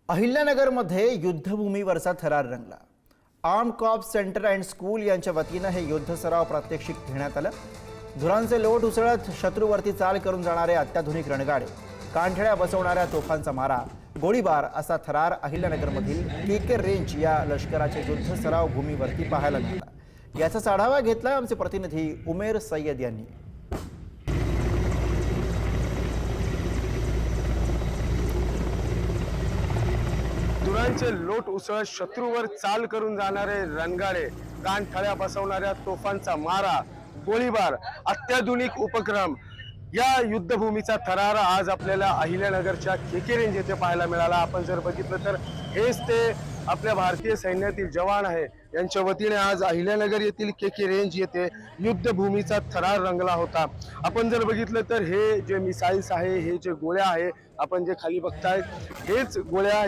अहिल्यानगरमध्ये युद्धभूमीवरचा थरार रंगला। Arm corps centre and school यांच्या वतीनं हे युद्ध सराव प्रात्यक्षिक घेण्यात आलं। धुरांचे लोट उसळत शत्रूवरती चाल करून जाणारे अत्याधुनिक रणगाडे, कानठळ्या बसवणाऱ्या तोफांचा मारा, गोळीबार असा थरार अहिल्यानगरमधील केके रेंज या लष्कराच्या युद्ध सराव भूमीवरती पाहायला मिळाला। याचा आढावा घेतला आमचे प्रतिनिधी उमेर सय्यद यांनी। धुरांचे लोट उसळत शत्रूवर चाल करून जाणारे रणगाडे, कानठळ्या बसवणाऱ्या तोफांचा मारा, गोळीबार, अत्याधुनिक उपक्रम या युद्धभूमीचा थरार आज आपल्याला अहिल्यानगरच्या केके रेंज येथे पाहायला मिळाला। आपण जर बघितलं तर हेच ते आपल्या भारतीय सैन्यातील जवान आहे, यांच्या वतीने आज अहिल्यानगर येथील केके रेंज येथे युद्धभूमीचा थरार रंगला होता। आपण जर बघितलं तर हे जे मिसाईल्स आहे, हे जे गोळ्या आहे, आपण जे खाली बघताय हेच गोळ्या,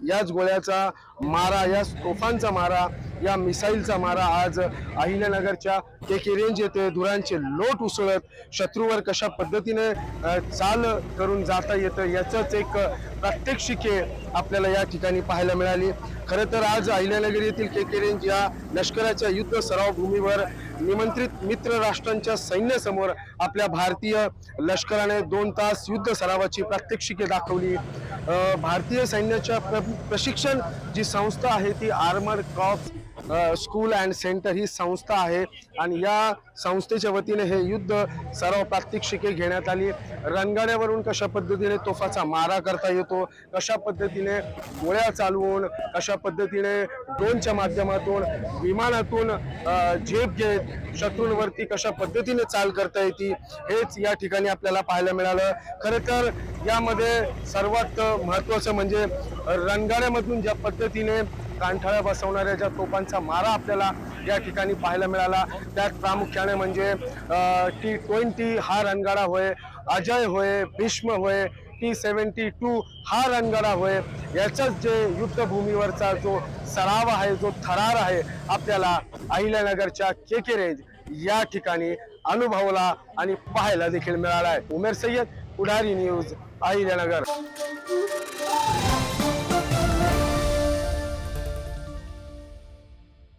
याच गोळ्याचा मारा, या तोफांचा मारा, या मिसाईलचा मारा आज अहिल्यानगरच्या केके रेंज येथे धुरांचे लोट उसळत शत्रूवर कशा पद्धतीने चाल करून जाता येतं याचंच एक प्रात्यक्षिके आपल्याला या ठिकाणी पाहायला मिळाली। खरं तर आज अहिल्यानगर येथील केके रेंज या लष्कराच्या युद्ध सराव भूमीवर निमंत्रित मित्र राष्ट्रांच्या सैन्यासमोर आपल्या भारतीय लष्कराने 2 तास युद्ध सरावाची प्रात्यक्षिके दाखवली। भारतीय सैन्याच्या प्रशिक्षण जी संस्था आहे ती armoured corps school and centre ही संस्था आहे आणि या संस्थेच्या वतीने हे युद्ध सराव प्रात्यक्षिके घेण्यात आली। रणगाड्यावरून कशा पद्धतीने तोफाचा मारा करता येतो, कशा पद्धतीने गोळ्या चालवून, कशा पद्धतीने ड्रोनच्या माध्यमातून, विमानातून झेप घेत शत्रूंवरती कशा पद्धतीने चाल करता येते, हेच या ठिकाणी आपल्याला पाहायला मिळालं। खरं तर यामध्ये सर्वात महत्त्वाचं म्हणजे रणगाड्यामधून ज्या पद्धतीने कानठळ्या बसवणाऱ्या ज्या तोफांचा मारा आपल्याला या ठिकाणी पाहायला मिळाला, त्यात प्रामुख्याने म्हणजे T-20 हा रणगाडा होय, अजय होय, भीष्म होय, T-72 हा रणगाडा होय, याचाच जे युद्धभूमीवरचा जो सराव आहे, जो थरार आहे, आपल्याला अहिल्यानगरच्या केके रेंज या ठिकाणी अनुभवला आणि पाहायला देखील मिळाला आहे। उमेर सय्यद, पुढारी न्यूज, अहिल्यानगर।